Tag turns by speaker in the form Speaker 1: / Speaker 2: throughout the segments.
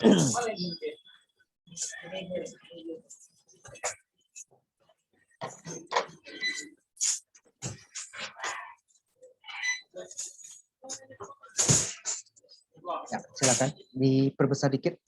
Speaker 1: Ya, silakan diperbesar dikit.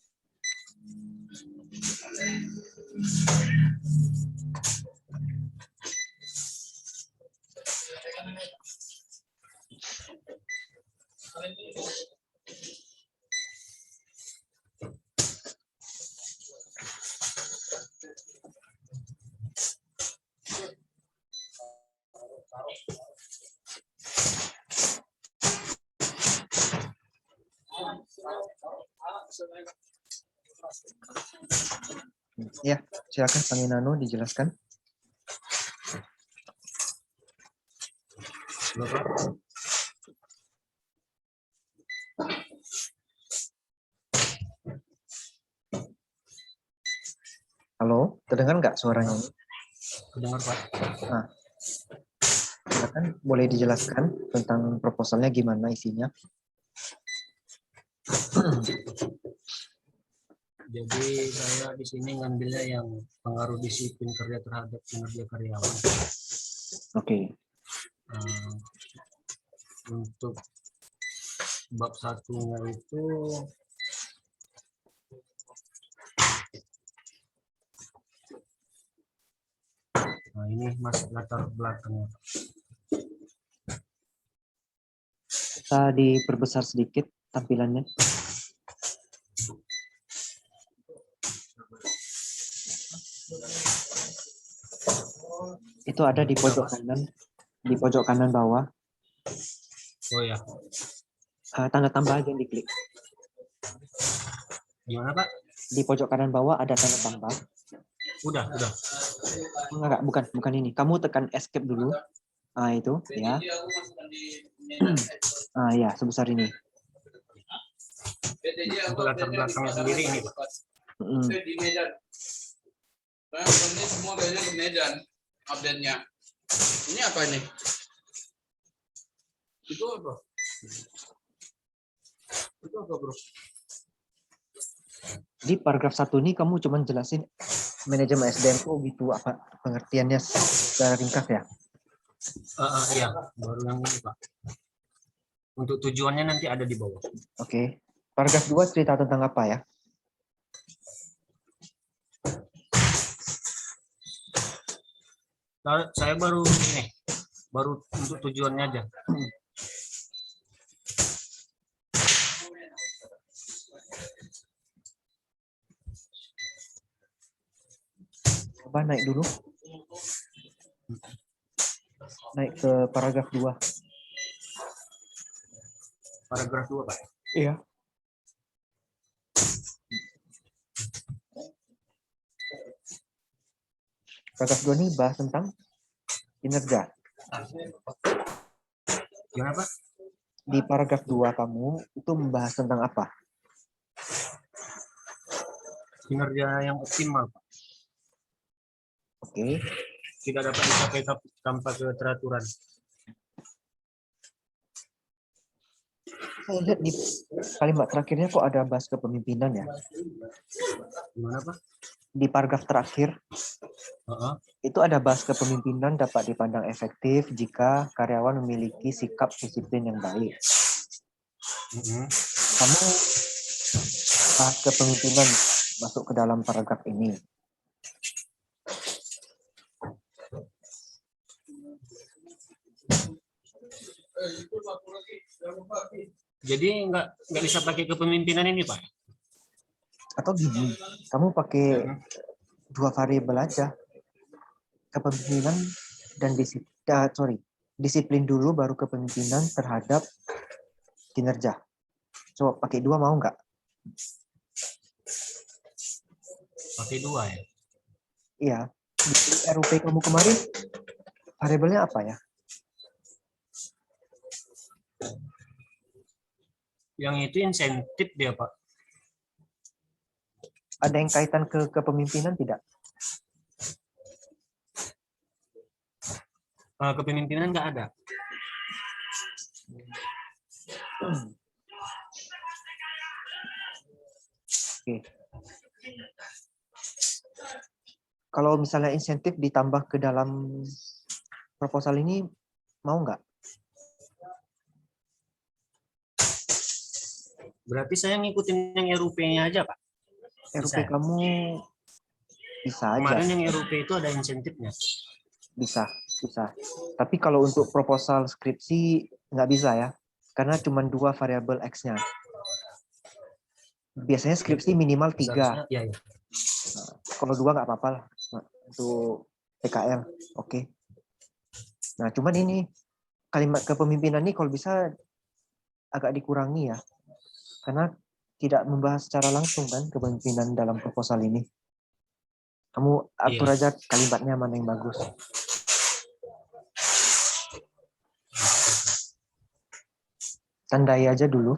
Speaker 1: Ya, silakan Bang Inano dijelaskan. Halo, terdengar nggak suaranya?
Speaker 2: Terdengar, Pak.
Speaker 1: Nah, silakan boleh dijelaskan tentang proposalnya gimana isinya?
Speaker 2: Jadi saya di sini ngambilnya yang pengaruh disiplin kerja terhadap kinerja karyawan.
Speaker 1: Oke.
Speaker 2: Untuk bab satunya itu nah ini Mas latar belakangnya.
Speaker 1: Kita diperbesar sedikit tampilannya. Itu ada di pojok kanan bawah.
Speaker 2: Oh ya.
Speaker 1: Tanda tambah aja yang diklik.
Speaker 2: Gimana, Pak?
Speaker 1: Di pojok kanan bawah ada tanda tambah.
Speaker 2: Udah.
Speaker 1: Enggak, bukan ini. Kamu tekan escape dulu. Ah, itu, ya. Ah, ya, sebesar ini.
Speaker 2: Untuk latar belakangnya sendiri ini, Pak.
Speaker 3: Di Medan. Ini semua kayaknya di Medan update-nya. Ini apa ini? Itu apa? Itu apa, Bro?
Speaker 1: Di paragraf 1 ini kamu cuma jelasin manajemen SDM itu gitu apa pengertiannya secara ringkas ya?
Speaker 2: Iya, baru yang ini, Pak. Untuk tujuannya nanti ada di bawah.
Speaker 1: Oke. Paragraf 2 cerita tentang apa ya?
Speaker 2: Saya baru untuk tujuannya aja.
Speaker 1: Coba naik dulu. Naik ke paragraf 2.
Speaker 2: Paragraf 2, Pak.
Speaker 1: Iya. Paragraf 2 ini bahas tentang kinerja.
Speaker 2: Gimana, Pak?
Speaker 1: Di paragraf 2 kamu itu membahas tentang apa?
Speaker 2: Kinerja yang optimal, Pak.
Speaker 1: Oke.
Speaker 2: Tidak dapat dicapai tanpa keteraturan.
Speaker 1: Saya lihat di kalimat terakhirnya kok ada bahas kepemimpinan ya?
Speaker 2: Gimana, Pak?
Speaker 1: Di paragraf terakhir itu ada bahas kepemimpinan dapat dipandang efektif jika karyawan memiliki sikap disiplin yang baik. Kamu bahas kepemimpinan masuk ke dalam paragraf ini.
Speaker 2: Jadi nggak bisa pakai kepemimpinan ini, Pak?
Speaker 1: Atau gini, kamu pakai dua variabel aja, kepemimpinan dan disiplin dulu baru kepemimpinan terhadap kinerja. Coba pakai dua, mau nggak?
Speaker 2: Pakai dua ya?
Speaker 1: Iya. Di RUP kamu kemarin variabelnya apa ya?
Speaker 2: Yang itu insentif dia, Pak.
Speaker 1: Ada yang kaitan ke kepemimpinan tidak?
Speaker 2: Kepemimpinan nggak ada.
Speaker 1: Oke. Kalau misalnya insentif ditambah ke dalam proposal ini, mau nggak?
Speaker 2: Berarti saya ngikutin yang RUP-nya aja, Pak.
Speaker 1: RUP
Speaker 2: Bisa ya?
Speaker 1: kamu bisa aja,
Speaker 2: Kemarin yang RUP itu ada insentifnya.
Speaker 1: bisa. Tapi kalau untuk proposal skripsi nggak bisa ya, karena cuma 2 variabel X-nya. Biasanya skripsi minimal 3.
Speaker 2: Seharusnya, ya.
Speaker 1: Nah, kalau 2 nggak apa-apa lah. Nah, untuk PKL, oke. Nah, cuman ini kalimat kepemimpinan ini kalau bisa agak dikurangi ya, karena tidak membahas secara langsung kan kepemimpinan dalam proposal ini. Kamu atur
Speaker 2: Iya.
Speaker 1: aja kalimatnya mana yang bagus. Tandai aja dulu.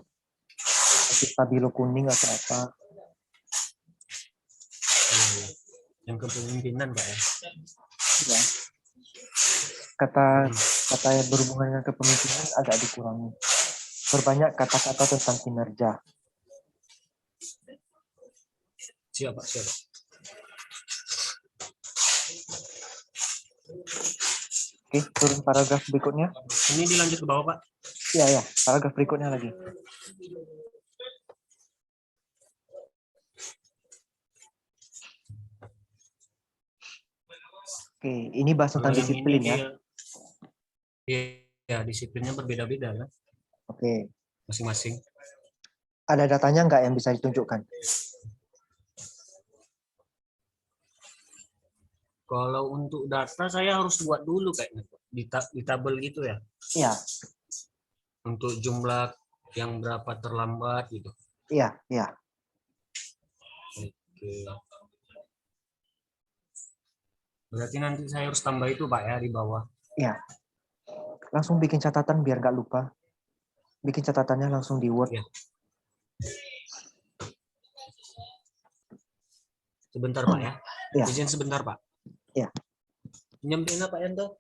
Speaker 1: Kasih stabilo kuning atau apa.
Speaker 2: Yang kepemimpinan, Pak ya.
Speaker 1: Ya. Kata yang berhubungan dengan kepemimpinan agak dikurangi. Perbanyak kata-kata tentang kinerja.
Speaker 2: Siapa?
Speaker 1: Oke, turun paragraf berikutnya.
Speaker 2: Ini dilanjut ke bawah, Pak.
Speaker 1: Iya, paragraf berikutnya lagi. Oke, ini bahas tentang
Speaker 2: Kalau yang
Speaker 1: disiplin
Speaker 2: ini
Speaker 1: ya.
Speaker 2: Iya, disiplinnya berbeda-beda kan,
Speaker 1: Oke,
Speaker 2: masing-masing.
Speaker 1: ada datanya nggak yang bisa ditunjukkan?
Speaker 2: Kalau untuk data saya harus buat dulu kayaknya, di tabel gitu ya.
Speaker 1: Iya.
Speaker 2: Untuk jumlah yang berapa terlambat gitu.
Speaker 1: Iya.
Speaker 2: Oke. Berarti nanti saya harus tambah itu, Pak ya, di bawah.
Speaker 1: Iya. Langsung bikin catatan biar nggak lupa. Bikin catatannya langsung di Word.
Speaker 2: Ya. Sebentar, Pak ya.
Speaker 1: Iya.
Speaker 2: Izin sebentar, Pak.
Speaker 1: Iya.
Speaker 2: Nyampein Pak Yanto?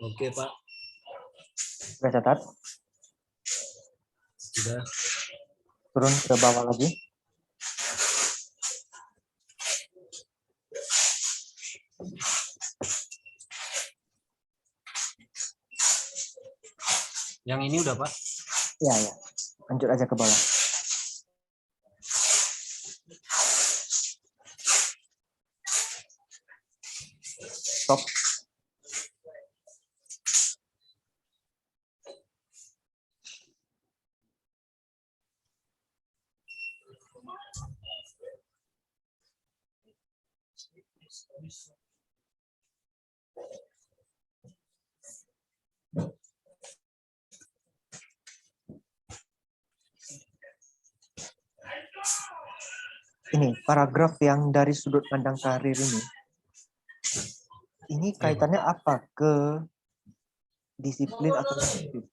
Speaker 2: Oke, Pak.
Speaker 1: Sudah catat?
Speaker 2: Sudah.
Speaker 1: Turun ke bawah lagi.
Speaker 2: Yang ini udah, Pak?
Speaker 1: Iya. Lanjut aja ke bawah. Stop. Ini paragraf yang dari sudut pandang karir ini kaitannya apa ke disiplin atau disiplin?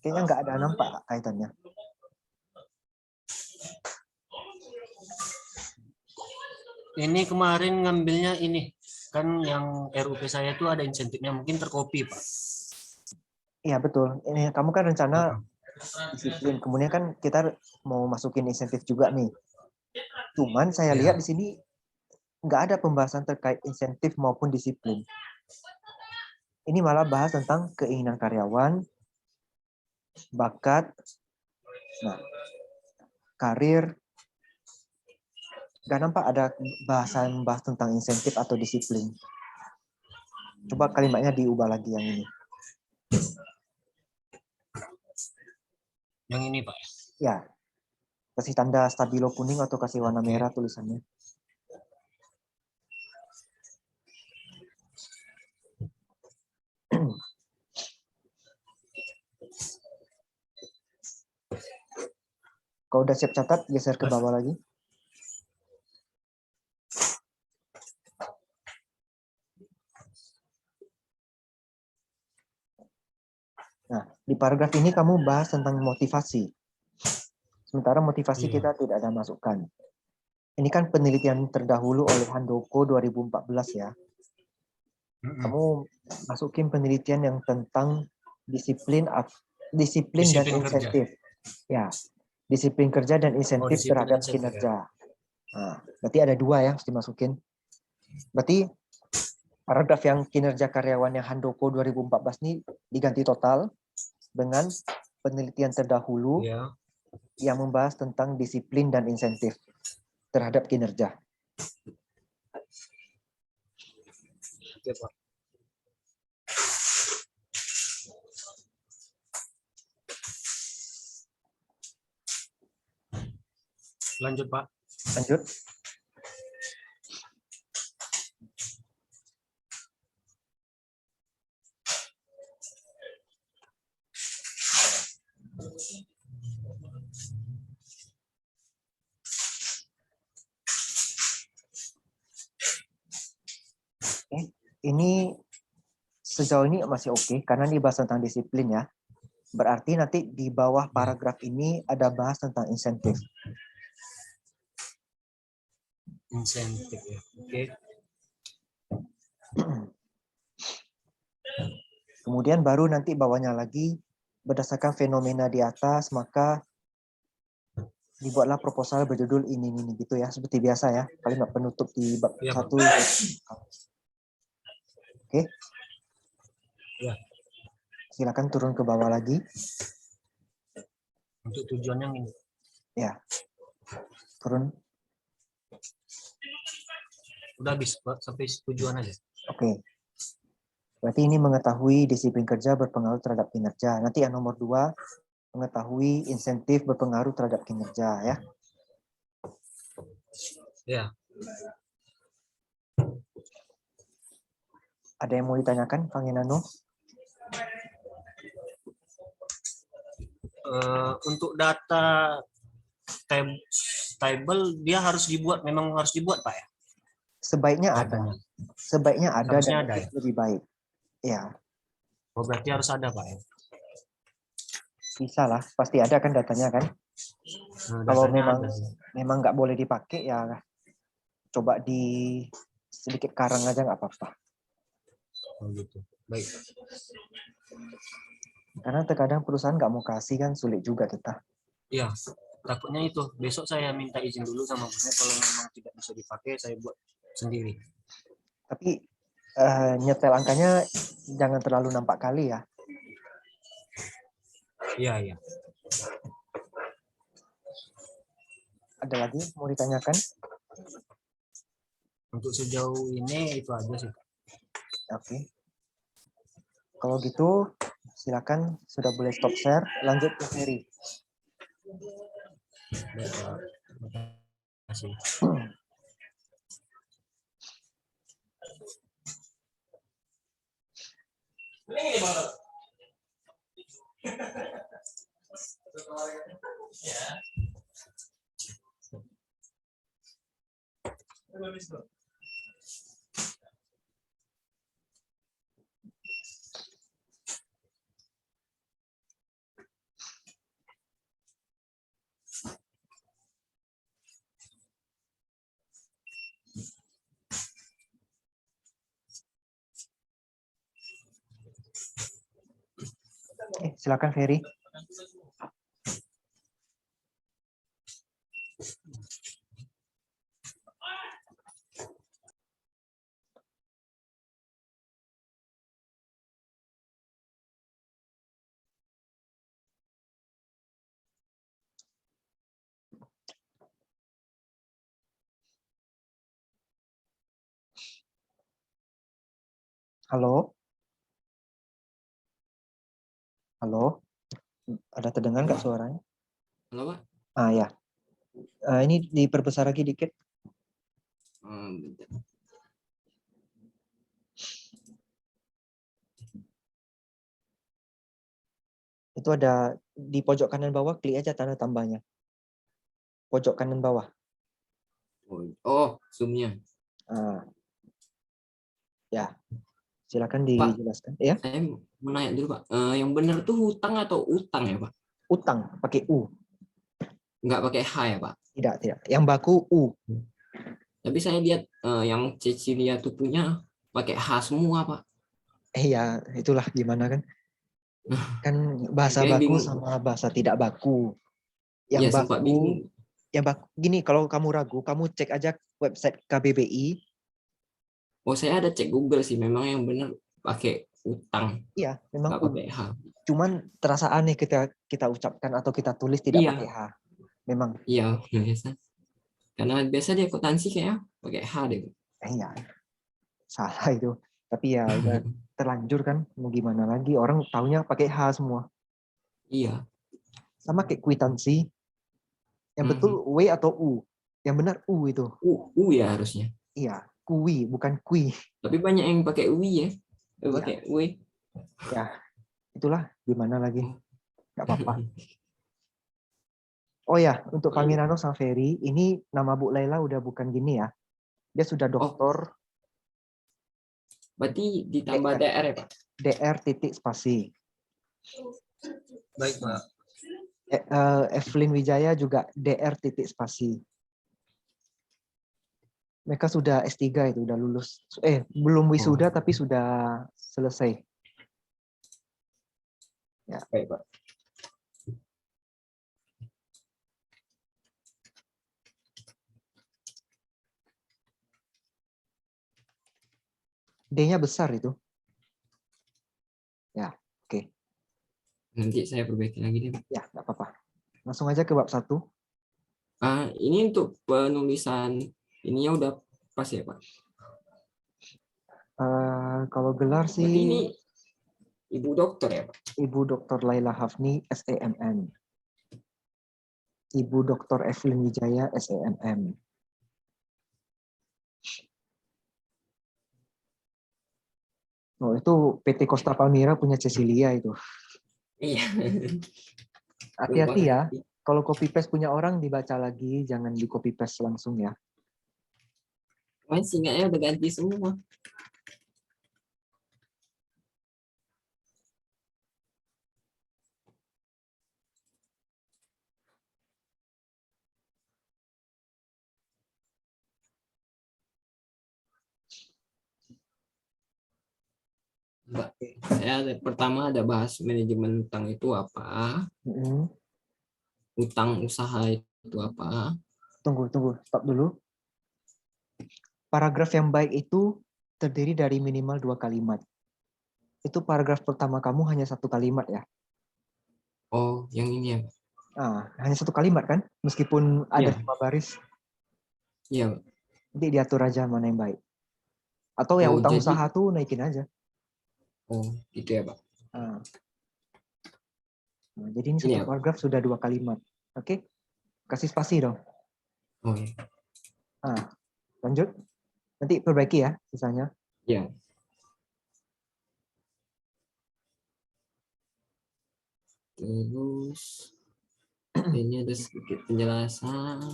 Speaker 1: Kayaknya nggak ada nampak kaitannya.
Speaker 2: Ini kemarin ngambilnya ini kan yang RUP saya itu ada insentifnya, mungkin terkopi, Pak.
Speaker 1: Iya betul. Ini kamu kan rencana disiplin, kemudian kan kita mau masukin insentif juga nih. Cuman saya lihat di sini nggak ada pembahasan terkait insentif maupun disiplin. Ini malah bahas tentang keinginan karyawan, bakat, karir. Nggak nampak ada bahasan bahas tentang insentif atau disiplin. Coba kalimatnya diubah lagi yang ini.
Speaker 2: Yang ini, Pak.
Speaker 1: Ya. Kasih tanda stabilo kuning atau kasih warna merah tulisannya. Kalau udah siap catat, geser ke bawah lagi. Nah, di paragraf ini kamu bahas tentang motivasi. Sementara motivasi kita tidak ada masukan. ini kan penelitian terdahulu oleh Handoko 2014 ya. Kamu masukin penelitian yang tentang disiplin
Speaker 2: Disiplin
Speaker 1: dan
Speaker 2: kerja.
Speaker 1: insentif. Ya, disiplin kerja dan insentif
Speaker 2: disiplin
Speaker 1: terhadap
Speaker 2: insentif, ya.
Speaker 1: kinerja. Nah, berarti ada 2 yang harus dimasukin. Berarti paragraf yang kinerja karyawan yang Handoko 2014 ini diganti total dengan penelitian terdahulu
Speaker 2: Ya.
Speaker 1: yang membahas tentang disiplin dan insentif terhadap kinerja.
Speaker 2: Oke, Pak. Lanjut, Pak.
Speaker 1: Lanjut. Ini sejauh ini masih oke karena dibahas tentang disiplin ya. Berarti nanti di bawah paragraf ini ada bahas tentang insentif.
Speaker 2: Insentif, ya. Oke.
Speaker 1: Kemudian baru nanti bawahnya lagi berdasarkan fenomena di atas maka dibuatlah proposal berjudul ini gitu ya, seperti biasa ya, kalimat penutup di bab
Speaker 2: Iya,
Speaker 1: 1. Oke.
Speaker 2: Ya.
Speaker 1: Silakan turun ke bawah lagi.
Speaker 2: Untuk tujuan yang ini.
Speaker 1: Ya. Turun.
Speaker 2: Udah habis, Pak, sampai tujuan aja.
Speaker 1: Oke. Berarti ini mengetahui disiplin kerja berpengaruh terhadap kinerja. Nanti yang nomor 2, mengetahui insentif berpengaruh terhadap kinerja ya.
Speaker 2: Ya.
Speaker 1: Ada yang mau ditanyakan, Kang Inano?
Speaker 2: Untuk data table dia memang harus dibuat, Pak, ya?
Speaker 1: Sebaiknya
Speaker 2: Datanya.
Speaker 1: ada. Sebaiknya ada
Speaker 2: Harusnya
Speaker 1: dan
Speaker 2: ada, ya?
Speaker 1: lebih baik. Ya,
Speaker 2: Oh, berarti harus ada, Pak, ya?
Speaker 1: bisa lah. Pasti ada kan datanya kan.
Speaker 2: Nah,
Speaker 1: Kalau
Speaker 2: datanya ada sih.
Speaker 1: memang nggak boleh dipakai ya coba di sedikit karang aja nggak apa-apa.
Speaker 2: Oh, gitu. Baik.
Speaker 1: Karena terkadang perusahaan nggak mau kasih kan sulit juga kita.
Speaker 2: Iya, takutnya itu. Besok saya minta izin dulu sama bosnya, kalau memang tidak bisa dipakai, saya buat sendiri.
Speaker 1: Tapi nyetel angkanya jangan terlalu nampak kali ya.
Speaker 2: Iya, iya.
Speaker 1: Ada lagi mau ditanyakan?
Speaker 2: Untuk sejauh ini itu aja sih.
Speaker 1: Oke. Kalau gitu silakan sudah boleh stop share. Lanjut ke Ferry.
Speaker 2: Baik, Pak. Terima kasih.
Speaker 1: Silakan Ferry. Halo? Halo? Ada terdengar nggak suaranya?
Speaker 3: Halo, Pak.
Speaker 1: Ah ya. Ini diperbesar lagi dikit.
Speaker 3: Bentar.
Speaker 1: Itu ada di pojok kanan bawah, klik aja tanda tambahnya. Pojok kanan bawah.
Speaker 3: Oh, zoom-nya.
Speaker 1: Ya. Silakan dijelaskan. Ya.
Speaker 3: Saya mau nanya dulu, Pak. Yang benar tuh hutang atau utang ya, Pak?
Speaker 1: Utang pakai U.
Speaker 4: nggak pakai H ya Pak.
Speaker 1: Tidak. Yang baku U.
Speaker 4: Tapi saya lihat yang Cecilia tuh punya pakai H semua Pak.
Speaker 1: Ya, itulah gimana kan? Kan bahasa
Speaker 4: Saya
Speaker 1: baku
Speaker 4: bingung.
Speaker 1: sama bahasa tidak baku.
Speaker 4: Iya
Speaker 1: Yang
Speaker 4: sempat
Speaker 1: baku,
Speaker 4: bingung.
Speaker 1: gini, kalau kamu ragu, kamu cek aja website KBBI.
Speaker 4: Oh saya ada cek Google sih, memang yang benar pakai utang,
Speaker 1: Iya, memang
Speaker 4: nggak
Speaker 1: U.
Speaker 4: pakai H.
Speaker 1: Cuman terasa aneh kita ucapkan atau kita tulis tidak
Speaker 4: Iya,
Speaker 1: pakai H. Memang,
Speaker 4: iya biasa. Karena biasa di akuntansi kayaknya pakai H deh.
Speaker 1: iya, salah itu. Tapi ya udah terlanjur kan, mau gimana lagi? Orang taunya pakai H semua.
Speaker 4: Iya.
Speaker 1: Sama kayak kwitansi. Yang betul W atau U. Yang benar U itu.
Speaker 4: U ya harusnya.
Speaker 1: Iya, kui, bukan kui.
Speaker 4: Tapi banyak yang pakai UI ya.
Speaker 1: Iya.
Speaker 4: Pakai W.
Speaker 1: Ya, itulah gimana lagi.
Speaker 4: Oh.
Speaker 1: Nggak apa-apa. Oh ya, untuk
Speaker 4: Oh, ini-
Speaker 1: Pangerano Saveri, ini nama Bu Laila udah bukan gini ya. Dia sudah
Speaker 4: Oh.
Speaker 1: doktor
Speaker 4: Berarti ditambah
Speaker 1: DR.
Speaker 4: DR ya Pak?
Speaker 1: DR titik spasi.
Speaker 2: Baik, Pak.
Speaker 1: Evelyn Wijaya juga DR titik spasi. Mereka sudah S3 itu, udah lulus. Belum wisuda tapi sudah selesai. Ya.
Speaker 4: Baik Pak.
Speaker 1: D-nya besar itu. Ya, oke.
Speaker 4: Nanti saya perbaiki lagi deh Pak.
Speaker 1: Ya, nggak apa-apa. Langsung aja ke bab 1.
Speaker 4: Ini untuk penulisan ininya udah pas ya Pak?
Speaker 1: Kalau gelar
Speaker 4: Berarti
Speaker 1: sih
Speaker 4: ini Ibu dokter ya Pak?
Speaker 1: Ibu Dr. Laila Hafni, SEMM. Ibu Dr. Evelyn Wijaya, SEMM. Oh, itu PT Costa Palmira punya Cecilia itu.
Speaker 4: Iya.
Speaker 1: Hati-hati ya. Kalau copy paste punya orang dibaca lagi, jangan di copy paste langsung ya.
Speaker 4: Singkatnya udah ganti semua. Mbak, pertama ada bahas manajemen utang itu apa, utang usaha itu apa.
Speaker 1: Tunggu, stop dulu. Paragraf yang baik itu terdiri dari minimal 2 kalimat. Itu paragraf pertama kamu hanya 1 kalimat ya.
Speaker 4: Oh, yang ini ya.
Speaker 1: Hanya 1 kalimat kan? Meskipun ada
Speaker 4: Iya.
Speaker 1: 5 baris.
Speaker 4: Iya.
Speaker 1: Nanti diatur aja mana yang baik. Atau yang
Speaker 4: Oh,
Speaker 1: utang
Speaker 4: jadi,
Speaker 1: usaha tuh naikin aja.
Speaker 4: oh, gitu ya Pak.
Speaker 1: Jadi ini 1 paragraf sudah 2 kalimat. Oke? Kasih spasi dong.
Speaker 4: Oh, iya.
Speaker 1: Lanjut. Nanti perbaiki ya sisanya.
Speaker 4: Iya. Terus ini ada sedikit penjelasan.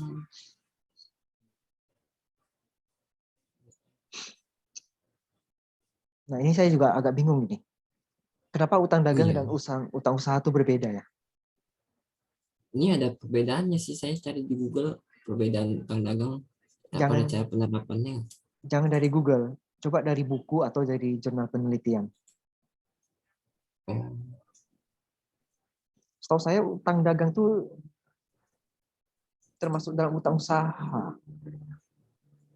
Speaker 1: Nah, ini saya juga agak bingung ini. Kenapa utang dagang
Speaker 4: Iya.
Speaker 1: dan utang usaha itu berbeda ya?
Speaker 4: Ini ada perbedaannya sih, saya cari di Google perbedaan utang dagang. Apa ada cara penerapannya?
Speaker 1: Jangan dari Google, coba dari buku atau dari jurnal penelitian.
Speaker 4: Oh.
Speaker 1: Setahu saya utang dagang tuh termasuk dalam utang usaha.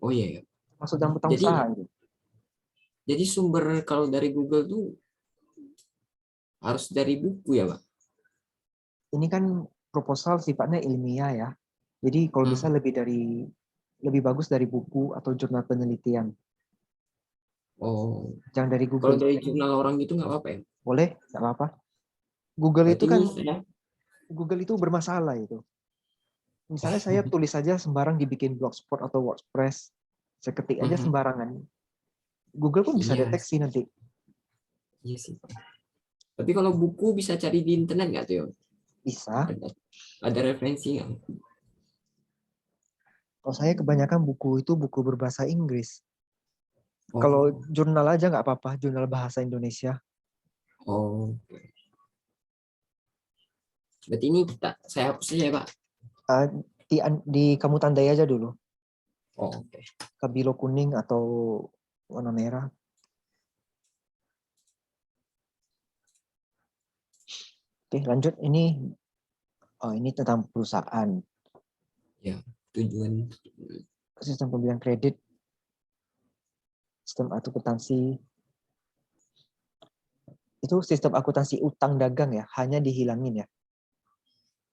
Speaker 4: Oh iya.
Speaker 1: Masuk dalam utang usaha itu.
Speaker 4: Jadi sumber kalau dari Google tuh harus dari buku ya, Pak?
Speaker 1: Ini kan proposal sifatnya ilmiah ya. Jadi kalau bisa lebih bagus dari buku atau jurnal penelitian.
Speaker 4: Oh.
Speaker 1: Jangan dari Google.
Speaker 4: Kalau dari jurnal orang gitu nggak apa-apa ya?
Speaker 1: Boleh, nggak apa-apa. Google
Speaker 4: Berarti
Speaker 1: itu kan Google itu bermasalah itu. Misalnya saya tulis saja sembarang dibikin Blogspot atau WordPress, saya ketik aja sembarangan. Google pun bisa deteksi nanti.
Speaker 4: Iya sih. Tapi kalau buku bisa cari di internet nggak tuh?
Speaker 1: Bisa.
Speaker 4: Ada referensi nggak?
Speaker 1: Kalau saya kebanyakan buku itu buku berbahasa Inggris.
Speaker 4: Oh.
Speaker 1: Kalau jurnal aja nggak apa-apa, jurnal bahasa Indonesia.
Speaker 4: Oh. Berarti ini saya hapus saja ya, Pak?
Speaker 1: Ah, di kamu tandai aja dulu.
Speaker 4: Oh, oke.
Speaker 1: Kabilo kuning atau warna merah. Oke, lanjut. Ini tentang perusahaan.
Speaker 4: Ya, tujuan.
Speaker 1: Sistem pembelian kredit, sistem akuntansi. Itu sistem akuntansi utang dagang ya, hanya dihilangin ya.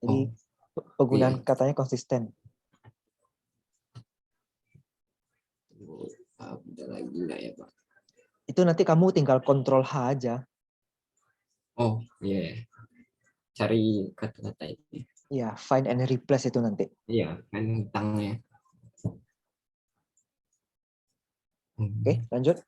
Speaker 1: Jadi
Speaker 4: Oh,
Speaker 1: penggunaan
Speaker 4: oke.
Speaker 1: katanya konsisten.
Speaker 4: Ada lagi nggak ya, Pak?
Speaker 1: Itu nanti kamu tinggal kontrol H aja.
Speaker 4: Oh, iya. Cari kata-kata itu.
Speaker 1: Ya, find and replace itu nanti.
Speaker 4: Iya, kan hutangnya.
Speaker 1: Oke, lanjut.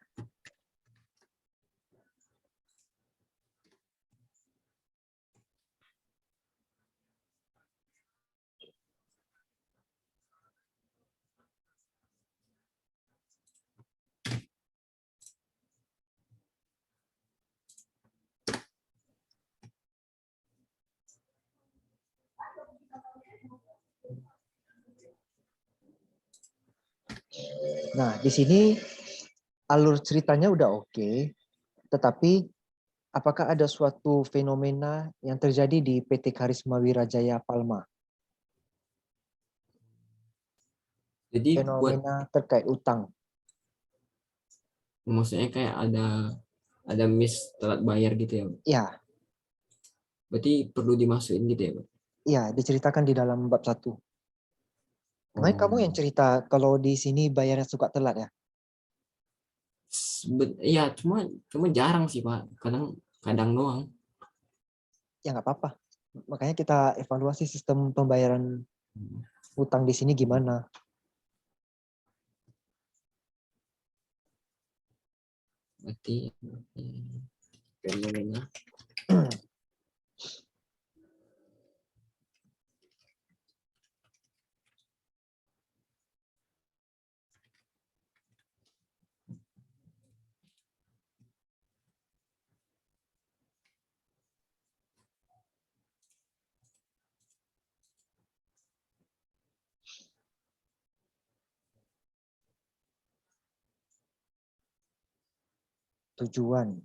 Speaker 1: Nah, di sini alur ceritanya udah oke, tetapi apakah ada suatu fenomena yang terjadi di PT Karisma Wirajaya Palma?
Speaker 4: Jadi buat
Speaker 1: Fenomena terkait utang.
Speaker 4: maksudnya kayak ada miss telat bayar gitu ya, Pak?
Speaker 1: Ya,
Speaker 4: Berarti perlu dimasukin gitu ya, Pak?
Speaker 1: ya diceritakan di dalam bab 1. Makanya kamu yang
Speaker 4: Oh,
Speaker 1: cerita kalau di sini bayarnya suka telat ya?
Speaker 4: iya, cuma jarang sih, Pak. Kadang doang.
Speaker 1: Ya nggak apa-apa. Makanya kita evaluasi sistem pembayaran utang di sini gimana.
Speaker 4: Berarti fenomena.
Speaker 1: Tujuan.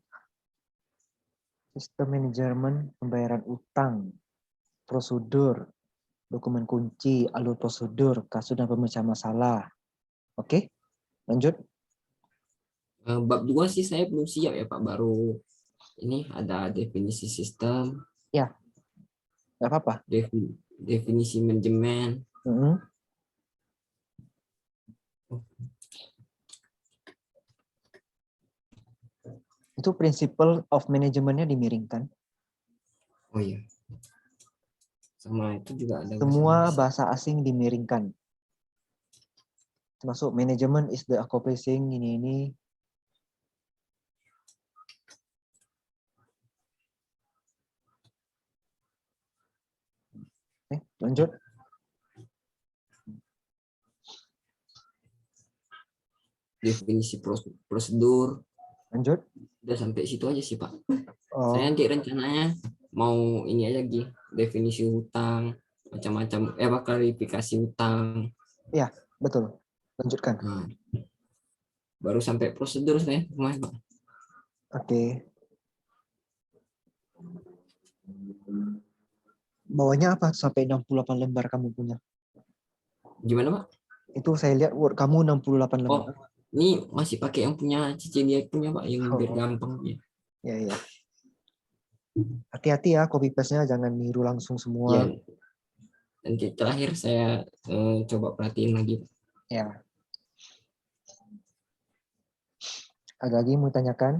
Speaker 1: Sistem manajemen pembayaran utang. Prosedur. Dokumen kunci, alur prosedur, kasus dan pemecahan masalah. Oke, lanjut.
Speaker 4: Bab 2 sih saya belum siap ya, Pak. Baru ini ada definisi sistem,
Speaker 1: Ya, nggak apa-apa.
Speaker 4: definisi manajemen.
Speaker 1: Mm-mm. Itu principle of manajemennya dimiringkan.
Speaker 4: Oh iya. Sama itu juga ada
Speaker 1: Semua
Speaker 4: bahasa
Speaker 1: bahasa asing dimiringkan. Termasuk manajemen is the accomplishing ini. Lanjut.
Speaker 4: definisi prosedur.
Speaker 1: Lanjut.
Speaker 4: Udah sampai situ aja sih, Pak. Saya
Speaker 1: Oh,
Speaker 4: nanti rencananya mau ini aja lagi, definisi hutang, macam-macam, klarifikasi hutang.
Speaker 1: ya, betul. Lanjutkan.
Speaker 4: Nah, baru sampai prosedur saya kemarin, Pak.
Speaker 1: Oke. Bawahnya apa sampai 68 lembar kamu punya?
Speaker 4: Gimana, Pak?
Speaker 1: Itu saya lihat Word kamu 68
Speaker 4: Oh,
Speaker 1: lembar.
Speaker 4: ini masih pakai yang punya Cici dia punya, Pak, yang biar
Speaker 1: Oh,
Speaker 4: gampang ya.
Speaker 1: ya. Hati-hati ya copy paste-nya, jangan niru langsung semua.
Speaker 4: Ya, nanti terakhir saya coba perhatiin lagi.
Speaker 1: Ya. Ada lagi mau tanyakan?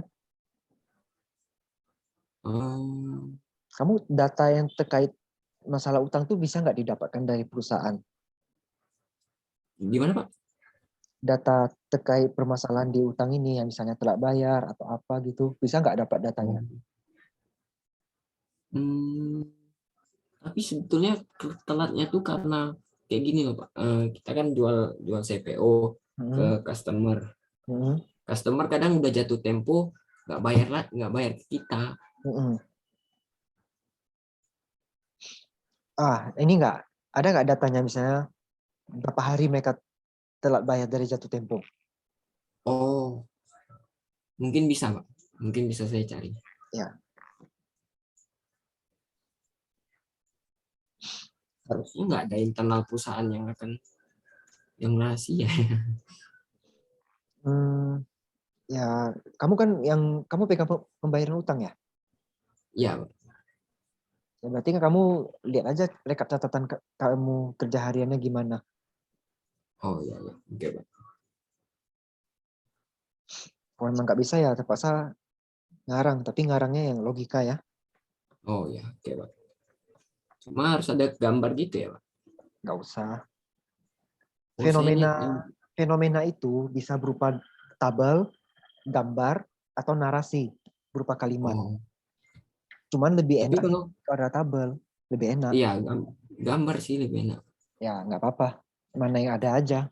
Speaker 1: Kamu data yang terkait masalah utang tuh bisa nggak didapatkan dari perusahaan?
Speaker 4: Gimana, Pak?
Speaker 1: Data terkait permasalahan di utang ini yang misalnya telat bayar atau apa gitu, bisa nggak dapat datanya?
Speaker 4: Tapi sebetulnya telatnya tuh karena kayak gini loh, Pak. Kita kan jual CPO ke
Speaker 1: Hmm.
Speaker 4: customer.
Speaker 1: Hmm.
Speaker 4: Customer kadang udah jatuh tempo, nggak bayar ke kita.
Speaker 1: Hmm. Ini nggak. Ada nggak datanya misalnya berapa hari mereka telat bayar dari jatuh tempo?
Speaker 4: Oh, mungkin bisa, Pak. Mungkin bisa saya cari.
Speaker 1: Ya.
Speaker 4: Harusnya nggak ada internal perusahaan yang rahasia.
Speaker 1: Hmm, ya, kamu kan kamu pegang pembayaran utang ya?
Speaker 4: Iya, Pak.
Speaker 1: Ya, berarti kan kamu lihat aja rekap catatan kamu kerja hariannya gimana.
Speaker 4: Oh iya, iya. Oke, Pak.
Speaker 1: Kalau memang nggak bisa ya terpaksa ngarang, tapi ngarangnya yang logika ya,
Speaker 4: Oh iya, oke, Pak. Cuma harus ada gambar gitu ya, Pak.
Speaker 1: nggak usah.
Speaker 4: Oh, saya ini
Speaker 1: Fenomena itu bisa berupa tabel, gambar, atau narasi berupa kalimat.
Speaker 4: oh,
Speaker 1: Cuman lebih
Speaker 4: tapi
Speaker 1: enak
Speaker 4: kalau
Speaker 1: kalau ada tabel, lebih enak.
Speaker 4: iya gambar sih lebih enak.
Speaker 1: Ya nggak apa-apa, mana yang ada aja.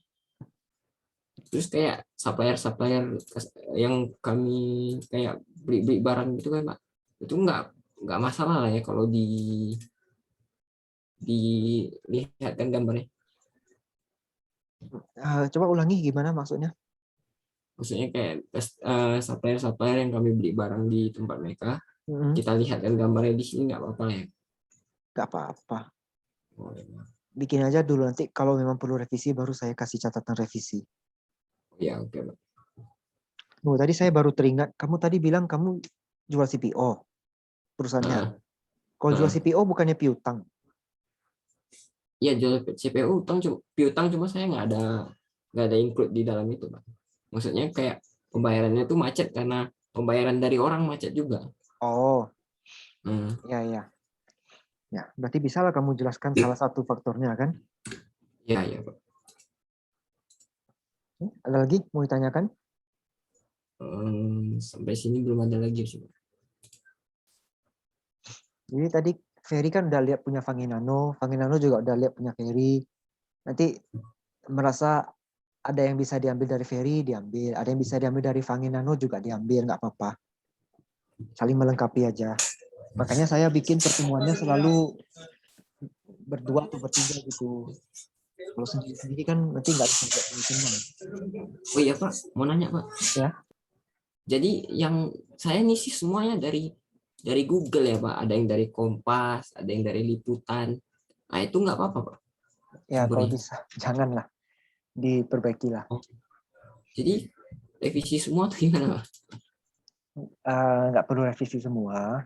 Speaker 4: Terus kayak supplier yang kami kayak beli barang gitu kan, Pak. Itu nggak masalah lah ya kalau dilihat kan gambarnya.
Speaker 1: Coba ulangi gimana maksudnya?
Speaker 4: Maksudnya kayak supplier yang kami beli barang di tempat mereka,
Speaker 1: Mm-mm.
Speaker 4: kita lihat kan gambarnya di sini nggak apa-apa ya.
Speaker 1: Nggak apa-apa.
Speaker 4: Oh, iya.
Speaker 1: Bikin aja dulu, nanti kalau memang perlu revisi baru saya kasih catatan revisi.
Speaker 4: Ya, oke, Pak.
Speaker 1: Tadi saya baru teringat, kamu tadi bilang kamu jual CPO perusahaannya.
Speaker 4: Heeh,
Speaker 1: Kalau jual
Speaker 4: heeh.
Speaker 1: CPO bukannya piutang.
Speaker 4: Iya, jual CPU piutang cuma saya nggak ada include di dalam itu, Pak. Maksudnya kayak pembayarannya tuh macet karena pembayaran dari orang macet juga.
Speaker 1: Oh,
Speaker 4: Hmm.
Speaker 1: ya ya. Ya, berarti bisa lah kamu jelaskan salah satu faktornya kan?
Speaker 4: Ya, ya, Pak.
Speaker 1: Ada lagi mau ditanyakan?
Speaker 4: Sampai sini belum ada lagi sih, Pak.
Speaker 1: Jadi tadi Ferry kan udah lihat punya Fanginano juga udah lihat punya Ferry. Nanti merasa ada yang bisa diambil dari Ferry, diambil. Ada yang bisa diambil dari Fanginano juga diambil, nggak apa-apa. Saling melengkapi aja. Makanya saya bikin pertemuannya selalu berdua atau bertiga gitu. Kalau sendiri-sendiri kan nanti nggak bisa buat teman.
Speaker 4: Oh iya, Pak, mau nanya, Pak.
Speaker 1: Ya.
Speaker 4: Jadi yang saya nih sih semuanya dari Google ya, Pak. Ada yang dari Kompas, ada yang dari Liputan. Nah, itu nggak apa-apa, Pak,
Speaker 1: Ya kalau
Speaker 4: sumbernya.
Speaker 1: bisa janganlah, diperbaikilah.
Speaker 4: Oh, jadi revisi semua tuh gimana, Pak?
Speaker 1: Nggak perlu revisi semua.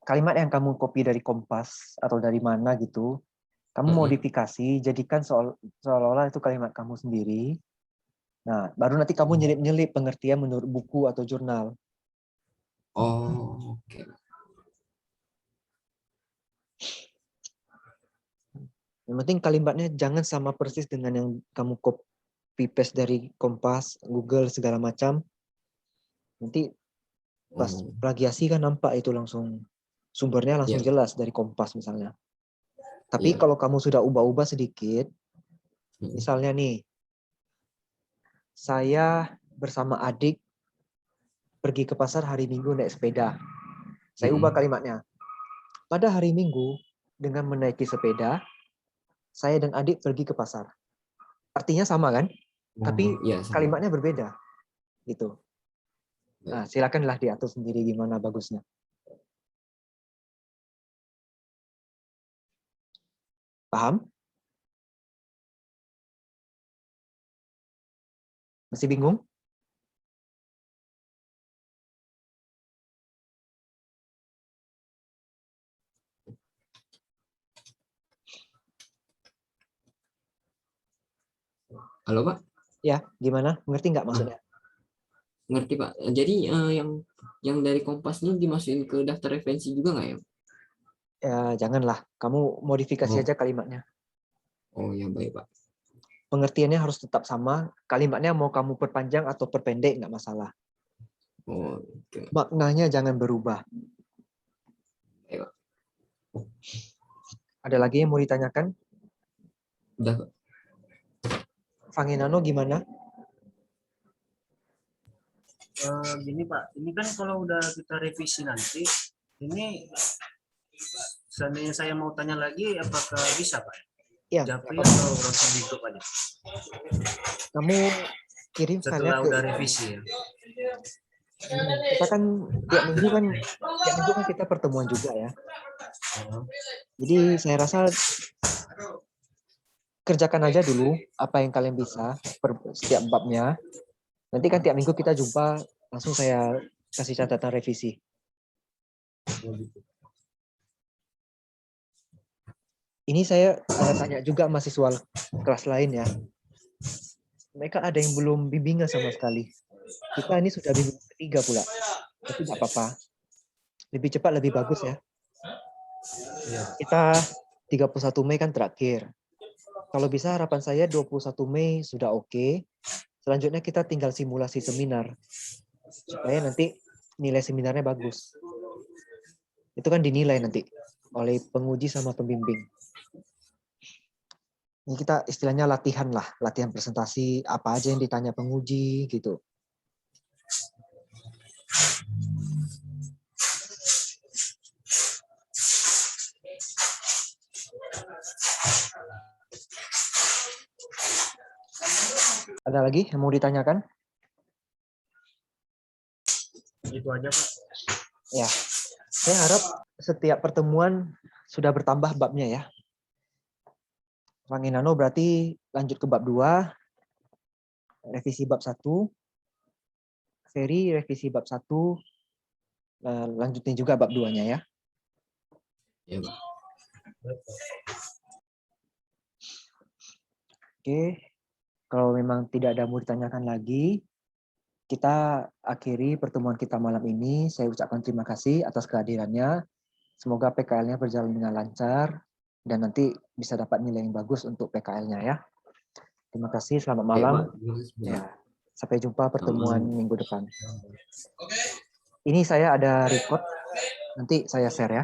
Speaker 1: Kalimat yang kamu copy dari Kompas atau dari mana gitu, kamu
Speaker 4: Heeh.
Speaker 1: modifikasi, jadikan seolah-olah itu kalimat kamu sendiri. Nah, baru nanti kamu nyelip-nyelip pengertian menurut buku atau jurnal.
Speaker 4: Oh, oke.
Speaker 1: Yang penting kalimatnya jangan sama persis dengan yang kamu copy paste dari Kompas, Google segala macam. Nanti pas
Speaker 4: Oh,
Speaker 1: plagiasi kan nampak itu langsung sumbernya langsung
Speaker 4: iya,
Speaker 1: jelas dari Kompas misalnya. Tapi
Speaker 4: iya.
Speaker 1: kalau kamu sudah ubah-ubah sedikit,
Speaker 4: Heeh.
Speaker 1: misalnya nih, saya bersama adik pergi ke pasar hari Minggu naik sepeda. Saya ubah
Speaker 4: Heeh.
Speaker 1: kalimatnya. Pada hari Minggu, dengan menaiki sepeda, saya dan adik pergi ke pasar. Artinya sama kan?
Speaker 4: Oh,
Speaker 1: Tapi
Speaker 4: iya sama.
Speaker 1: kalimatnya berbeda. Gitu. Nah, silakanlah diatur sendiri gimana bagusnya. Paham? Masih bingung?
Speaker 4: Halo, Pak.
Speaker 1: Ya, gimana? Mengerti nggak
Speaker 4: Ah,
Speaker 1: maksudnya?
Speaker 4: ngerti, Pak. Jadi yang dari Kompas ini dimasukin ke daftar referensi juga nggak ya?
Speaker 1: Ya, janganlah. Kamu modifikasi
Speaker 4: Oh,
Speaker 1: aja kalimatnya.
Speaker 4: oh ya baik, Pak.
Speaker 1: Pengertiannya harus tetap sama. Kalimatnya mau kamu perpanjang atau perpendek, nggak masalah.
Speaker 4: Oh, oke.
Speaker 1: Maknanya jangan berubah.
Speaker 4: Baik, Pak.
Speaker 1: Ada lagi yang mau ditanyakan?
Speaker 4: Udah, Pak.
Speaker 1: Fanginano gimana?
Speaker 2: Gini Pak, ini kan kalau udah kita revisi nanti, ini seandainya saya mau tanya lagi, apakah bisa Pak?
Speaker 1: Iya,
Speaker 2: Japri
Speaker 1: nggak apa-apa.
Speaker 2: atau langsung di grup aja?
Speaker 1: Kamu kirim filenya
Speaker 2: Setelah
Speaker 1: ke
Speaker 2: udah revisi ya.
Speaker 1: kita kan tiap minggu kan kita pertemuan juga ya. Jadi saya rasa kerjakan aja dulu apa yang kalian bisa setiap babnya. Nanti kan tiap minggu kita jumpa, langsung saya kasih catatan revisi. Ini saya tanya juga mahasiswa kelas lain ya. Mereka ada yang belum bimbingan sama sekali. Kita ini sudah bimbingan ketiga pula. Tapi nggak apa-apa. Lebih cepat lebih bagus ya. Kita 31 Mei kan terakhir. Kalau bisa harapan saya 21 Mei sudah oke. Selanjutnya kita tinggal simulasi seminar. Supaya nanti nilai seminarnya bagus. Itu kan dinilai nanti oleh penguji sama pembimbing. Ini kita istilahnya latihan lah, latihan presentasi, apa aja yang ditanya penguji gitu. Ada lagi yang mau ditanyakan?
Speaker 2: Itu aja Pak.
Speaker 1: Ya, saya harap setiap pertemuan sudah bertambah babnya ya. Ranginano berarti lanjut ke bab 2, revisi bab 1. Ferry revisi bab 1, lanjutin juga bab 2-nya ya.
Speaker 4: Ya, Pak.
Speaker 1: Oke, kalau memang tidak ada mau ditanyakan lagi, kita akhiri pertemuan kita malam ini. Saya ucapkan terima kasih atas kehadirannya. Semoga PKL-nya berjalan dengan lancar dan nanti bisa dapat nilai yang bagus untuk PKL-nya ya. Terima kasih, selamat
Speaker 4: Baik,
Speaker 1: malam.
Speaker 4: Pak. Terima kasih, Pak.
Speaker 1: Ya, sampai jumpa pertemuan
Speaker 3: Oke.
Speaker 1: minggu depan. Ini saya ada record, nanti saya share ya.